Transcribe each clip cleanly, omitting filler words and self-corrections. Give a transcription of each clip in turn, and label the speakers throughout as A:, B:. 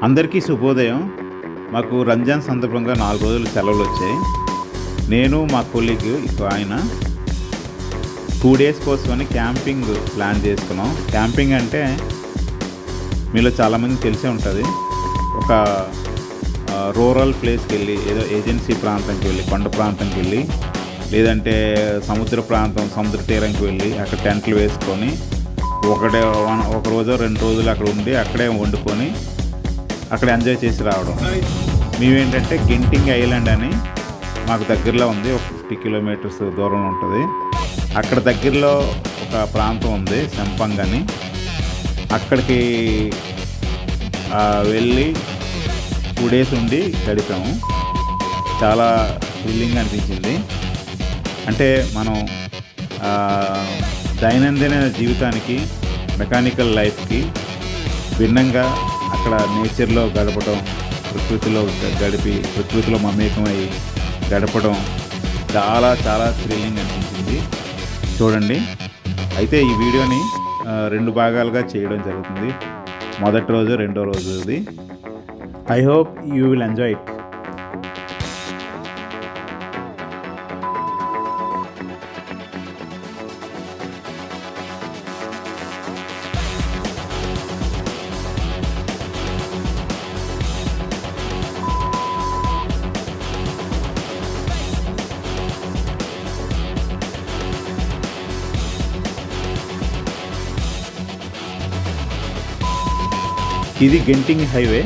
A: అందరికీ శుభోదయం. మాకు రంజాన్ సందర్భంగా 4 రోజులు సెలవులు వచ్చాయి. నేను మా కొలీగ్ ఆయన 2 డేస్ కోసమని క్యాంపింగ్ ప్లాన్ చేసుకున్నాం. క్యాంపింగ్ అంటే మీలో చాలామంది తెలిసే ఉంటుంది. ఒక రూరల్ ప్లేస్కి వెళ్ళి, ఏదో ఏజెన్సీ ప్రాంతంకి వెళ్ళి, కొండ ప్రాంతంకి వెళ్ళి, లేదంటే సముద్ర తీరంకి వెళ్ళి అక్కడ టెంట్లు వేసుకొని ఒక రోజు 2 రోజులు అక్కడ ఉండి అక్కడే వండుకొని అక్కడ ఎంజాయ్ చేసి రావడం. మేమేంటంటే గెంటింగ్ ఐలాండ్ అని మాకు దగ్గరలో ఉంది, ఒక 50 కిలోమీటర్స్ దూరం ఉంటుంది. అక్కడ దగ్గరలో ఒక ప్రాంతం ఉంది సెంపంగ్ అని, అక్కడికి వెళ్ళి 2 డేస్ ఉండి గడిపాము. చాలా థ్రిల్లింగ్ అనిపించింది. అంటే మనం దైనందిన జీవితానికి, మెకానికల్ లైఫ్కి భిన్నంగా అక్కడ నేచర్లో గడపడం, ప్రకృతిలో మమేకమై గడపడం చాలా చాలా థ్రిల్లింగ్ అనిపించింది. చూడండి. అయితే ఈ వీడియోని 2 భాగాలుగా చేయడం జరుగుతుంది. మొదటి రోజు, రెండో రోజుది. I hope you will enjoy it. ఇది గెంటింగ్ హైవే.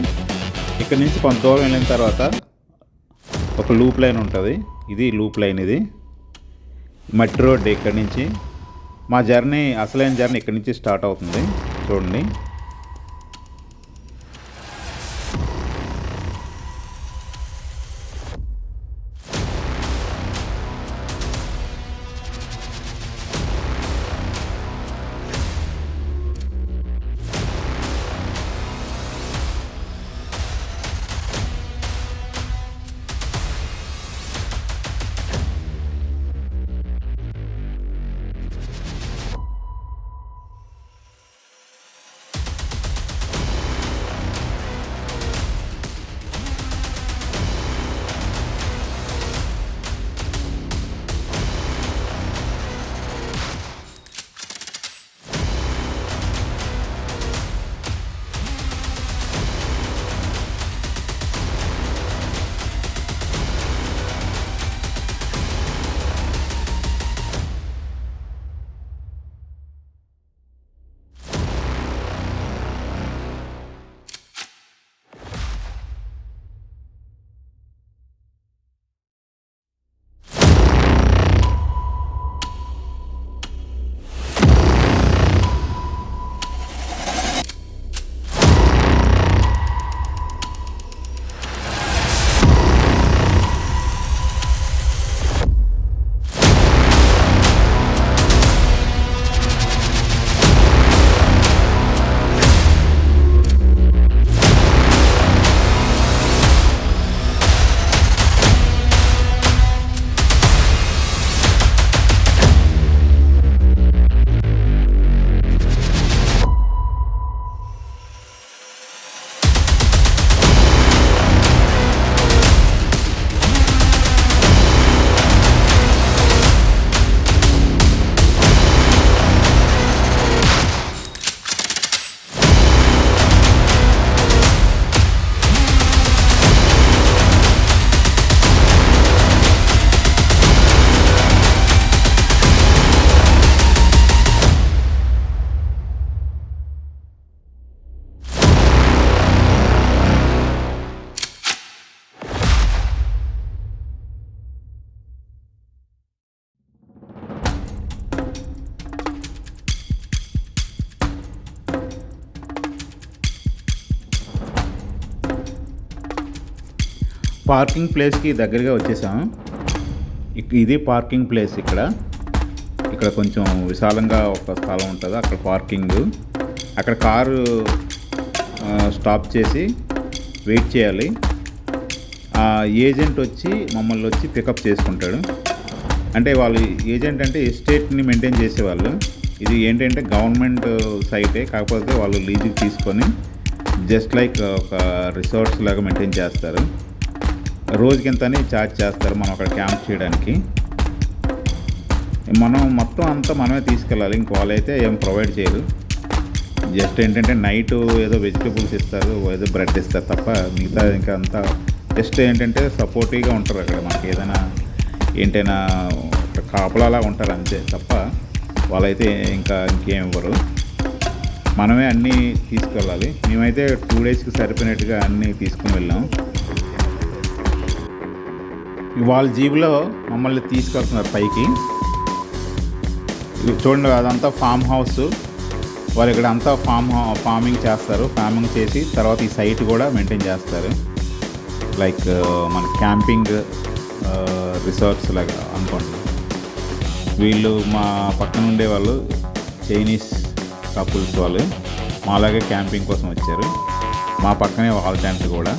A: ఇక్కడ నుంచి కొంత దూరం వెళ్ళిన తర్వాత ఒక లూప్ లైన్ ఉంటుంది. ఇది లూప్ లైన్. ఇది మట్టి రోడ్. ఇక్కడి నుంచి మా జర్నీ, అసలైన జర్నీ ఇక్కడి నుంచి స్టార్ట్ అవుతుంది. చూడండి. పార్కింగ్ ప్లేస్కి దగ్గరగా వచ్చేసాము. ఇది పార్కింగ్ ప్లేస్. ఇక్కడ కొంచెం విశాలంగా ఒక స్థలం ఉంటుంది. అక్కడ పార్కింగ్. అక్కడ కారు స్టాప్ చేసి వెయిట్ చేయాలి. ఏజెంట్ వచ్చి మమ్మల్ని పికప్ చేసుకుంటాడు. అంటే వాళ్ళు ఏజెంట్ అంటే ఎస్టేట్ని మెయింటైన్ చేసేవాళ్ళు. ఇది ఏంటంటే గవర్నమెంట్ సైటే, కాకపోతే వాళ్ళు లీజుకి తీసుకొని జస్ట్ లైక్ ఒక రిసార్ట్స్ లాగా మెయింటైన్ చేస్తారు. రోజుకింతని ఛార్జ్ చేస్తారు మనం అక్కడ క్యాంప్ చేయడానికి. మనం మొత్తం అంతా మనమే తీసుకెళ్ళాలి, ఇంక వాళ్ళైతే ఏం ప్రొవైడ్ చేయరు. జస్ట్ ఏంటంటే నైట్ ఏదో వెజిటేబుల్స్ ఇస్తారు, ఏదో బ్రెడ్ ఇస్తారు తప్ప మిగతా ఇంకా అంతా జస్ట్ ఏంటంటే సపోర్టివ్గా ఉంటారు అక్కడ. మనకి ఏదైనా ఏంటైనా కాపలాలా ఉంటారు అంతే తప్ప వాళ్ళైతే ఇంకేం ఇవ్వరు. మనమే అన్నీ తీసుకెళ్ళాలి. మేమైతే 2 డేస్కి సరిపోయినట్టుగా అన్నీ తీసుకుని వెళ్ళాం. వాళ్ళ జీబులో మమ్మల్ని తీసుకెళ్తున్నారు పైకి. చూడండి, అదంతా ఫామ్ హౌస్. వాళ్ళు ఇక్కడ అంతా ఫార్మింగ్ చేస్తారు. ఫార్మింగ్ చేసి తర్వాత ఈ సైట్ కూడా మెయింటైన్ చేస్తారు. లైక్ మన క్యాంపింగ్ రిసార్ట్స్ లాగా అనుకోండి. వీళ్ళు మా పక్కన ఉండే వాళ్ళు చైనీస్ కపుల్స్, వాళ్ళు మాలాగే క్యాంపింగ్ కోసం వచ్చారు. మా పక్కనే వాల్ టెంట్ కూడా.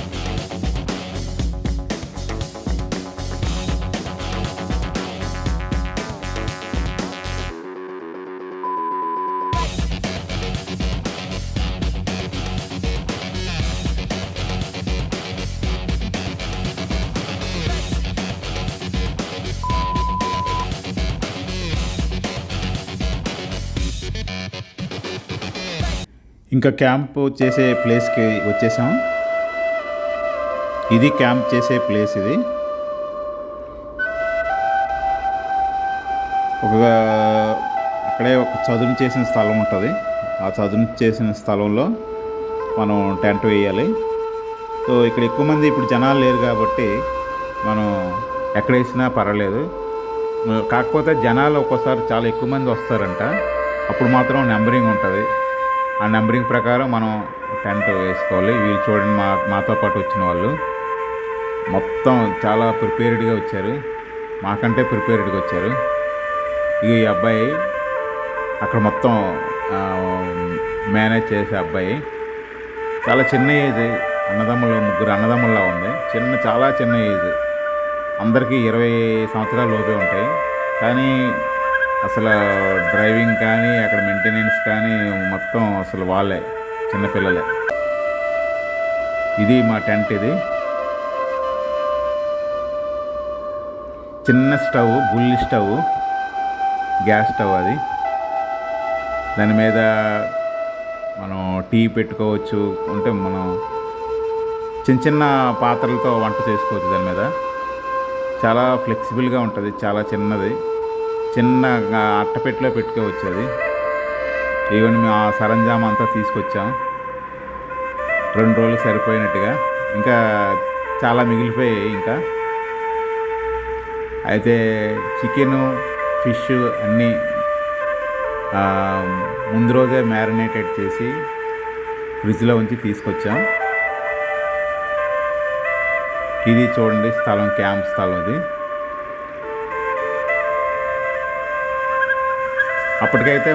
A: ఇంకా క్యాంప్ చేసే ప్లేస్కి వచ్చేసాం. ఇది క్యాంప్ చేసే ప్లేస్. ఇది అక్కడే ఒక చదును చేసిన స్థలం ఉంటుంది. ఆ చదును చేసిన స్థలంలో మనం టెంట్ వేయాలి. సో ఇక్కడ ఎక్కువ మంది ఇప్పుడు జనాలు లేరు కాబట్టి మనం ఎక్కడ వేసినా పర్వాలేదు. కాకపోతే జనాలు ఒక్కోసారి చాలా ఎక్కువ మంది వస్తారంట, అప్పుడు మాత్రం నెంబరింగ్ ఉంటుంది. ఆ నెంబరింగ్ ప్రకారం మనం టెంట్ వేసుకోవాలి. వీళ్ళు చూడండి, మాతో పాటు వచ్చిన వాళ్ళు మొత్తం చాలా ప్రిపేర్డ్గా వచ్చారు, మాకంటే ప్రిపేర్డ్గా వచ్చారు. ఈ అబ్బాయి అక్కడ మొత్తం మేనేజ్ చేసే అబ్బాయి. చాలా చిన్న ఏజ్, ముగ్గురు అన్నదమ్ముల్లా ఉంది. చాలా చిన్న ఏజ్. అందరికీ 20 సంవత్సరాల లోపే ఉంటాయి. కానీ అసలు డ్రైవింగ్ కానీ అక్కడ మెయింటెనెన్స్ కానీ మొత్తం అసలు వాళ్ళే, చిన్నపిల్లలే. ఇది మా టెంట్. ఇది చిన్న స్టవ్, బుల్లి స్టవ్, గ్యాస్ స్టవ్. అది దాని మీద మనం టీ పెట్టుకోవచ్చు. అంటే మనం చిన్న చిన్న పాత్రలతో వంట చేసుకోవచ్చు. దాని మీద చాలా ఫ్లెక్సిబుల్గా ఉంటుంది. చాలా చిన్నది, చిన్న అట్టపెట్టిలో పెట్టుకోవచ్చు. అది ఈవెన్ మేము ఆ సరంజామా అంతా తీసుకొచ్చాం 2 రోజులు సరిపోయినట్టుగా. ఇంకా చాలా మిగిలిపోయాయి. ఇంకా అయితే చికెను, ఫిష్ అన్నీ ముందు రోజే మ్యారినేటెడ్ చేసి ఫ్రిడ్జ్లో ఉంచి తీసుకొచ్చాం. ఇది చూడండి స్థలం, క్యాంప్ స్థలం. ఇది అప్పటికైతే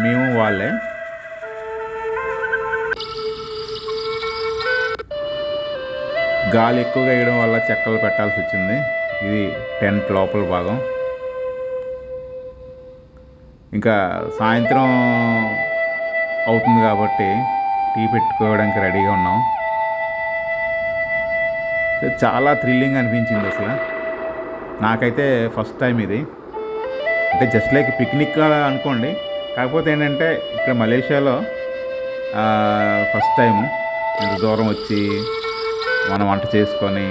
A: మేము వాళ్ళే. గాలి ఎక్కువగా వేయడం వల్ల చెక్కలు పెట్టాల్సి వచ్చింది. ఇది టెంట్ లోపల భాగం. ఇంకా సాయంత్రం అవుతుంది కాబట్టి టీ పెట్టుకోవడానికి రెడీగా ఉన్నాం. చాలా థ్రిల్లింగ్ అనిపించింది అసలు. నాకైతే ఫస్ట్ టైం ఇది. అంటే జస్ట్ లైక్ పిక్నిక్ అనుకోండి. కాకపోతే ఏంటంటే ఇక్కడ మలేషియాలో ఫస్ట్ టైము ఇంత దూరం వచ్చి మనం వంట చేసుకొని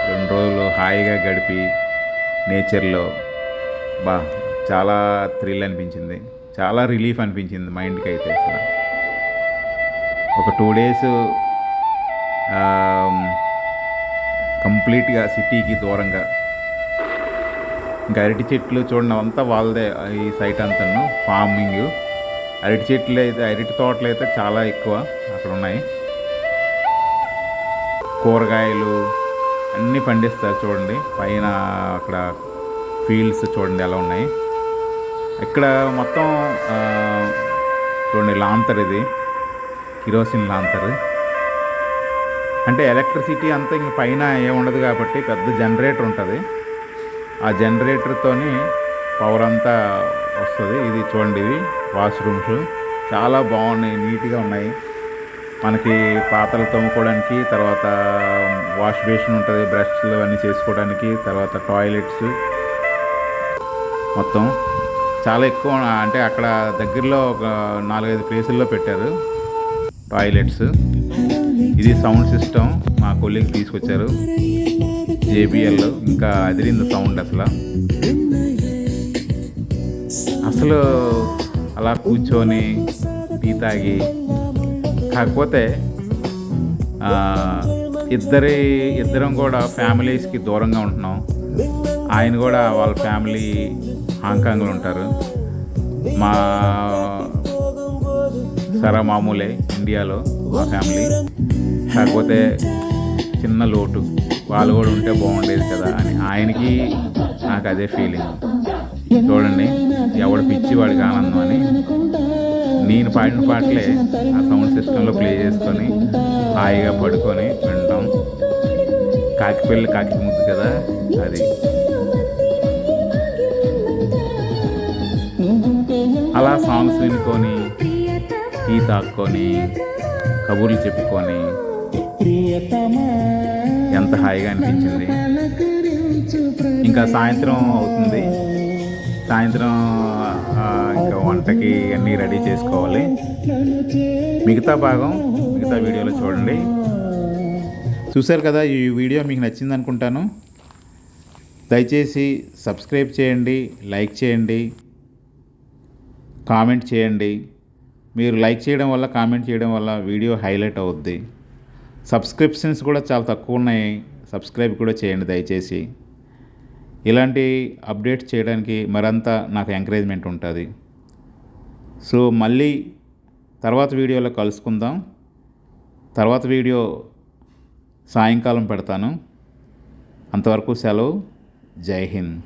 A: 2 రోజులు హాయిగా గడిపి నేచర్లో చాలా థ్రిల్ అనిపించింది. చాలా రిలీఫ్ అనిపించింది మైండ్కి అయితే. అసలు ఒక 2 డేస్ కంప్లీట్గా సిటీకి దూరంగా. ఇంకా అరటి చెట్లు చూడండి, అంతా వాళ్ళదే. ఈ సైట్ అంతాను ఫార్మింగ్. అరటి చెట్లు అయితే, అరటి తోటలు అయితే చాలా ఎక్కువ అక్కడ ఉన్నాయి. కూరగాయలు అన్నీ పండిస్తారు. చూడండి పైన అక్కడ ఫీల్డ్స్ చూడండి ఎలా ఉన్నాయి. ఇక్కడ మొత్తం చూడండి లాంతర్. ఇది కిరోసిన్ లాంతర్. అంటే ఎలక్ట్రిసిటీ అంతా ఇంక పైన ఏముండదు కాబట్టి పెద్ద జనరేటర్ ఉంటుంది. ఆ జనరేటర్తోని పవర్ అంతా వస్తుంది. ఇది చూడండి, ఇవి వాష్రూమ్స్ చాలా బాగున్నాయి, నీట్గా ఉన్నాయి. మనకి పాత్రలు తోముకోవడానికి, తర్వాత వాష్ బేసిన్ ఉంటుంది, బ్రష్లు అన్నీ చేసుకోవడానికి, తర్వాత టాయిలెట్స్ మొత్తం చాలా ఎక్కువ. అంటే అక్కడ దగ్గరలో ఒక 4-5 ప్లేసుల్లో పెట్టారు టాయిలెట్స్. ఇది సౌండ్ సిస్టమ్ మా కొలీగ్ తీసుకొచ్చారు, జేబిఎల్. ఇంకా అదిరింది సౌండ్ అసలు. అసలు అలా కూర్చొని టీ తాగి, కాకపోతే ఇద్దరం కూడా ఫ్యామిలీస్కి దూరంగా ఉంటున్నాం. ఆయన కూడా వాళ్ళ ఫ్యామిలీ హాంకాంగ్లో ఉంటారు. మా మామూలే ఇండియాలో మా ఫ్యామిలీ. కాకపోతే చిన్న లోటు, వాళ్ళు కూడా ఉంటే బాగుండేది కదా అని ఆయనకి నాకు అదే ఫీలింగ్. చూడండి, ఎవడు పిచ్చి వాడికి ఆనందం అని నేను పాడిన పాటలే ఆ సౌండ్ సిస్టంలో ప్లే చేసుకొని హాయిగా పడుకొని వింటాం. కాకి పెళ్ళి కాకి ముద్దు కదా అది. అలా సాంగ్స్ వినుకొని, టీ తాక్కొని, కబుర్లు చెప్పుకొని ఎంత హాయిగా అనిపించింది. ఇంకా సాయంత్రం అవుతుంది. సాయంత్రం ఇంకా వంటకి అన్నీ రెడీ చేసుకోవాలి. మిగతా వీడియోలో చూడండి. చూశారు కదా, ఈ వీడియో మీకు నచ్చింది అనుకుంటాను. దయచేసి సబ్స్క్రైబ్ చేయండి, లైక్ చేయండి, కామెంట్ చేయండి. మీరు లైక్ చేయడం వల్ల, కామెంట్ చేయడం వల్ల వీడియో హైలైట్ అవుద్ది. సబ్స్క్రిప్షన్స్ కూడా చాలా తక్కువ ఉన్నాయి, సబ్స్క్రైబ్ కూడా చేయండి దయచేసి. ఇలాంటి అప్డేట్స్ చేయడానికి మరంతా నాకు ఎంకరేజ్మెంట్ ఉంటుంది. సో మళ్ళీ తర్వాత వీడియోలో కలుసుకుందాం. తర్వాత వీడియో సాయంకాలం పెడతాను. అంతవరకు సెలవు. జై హింద్.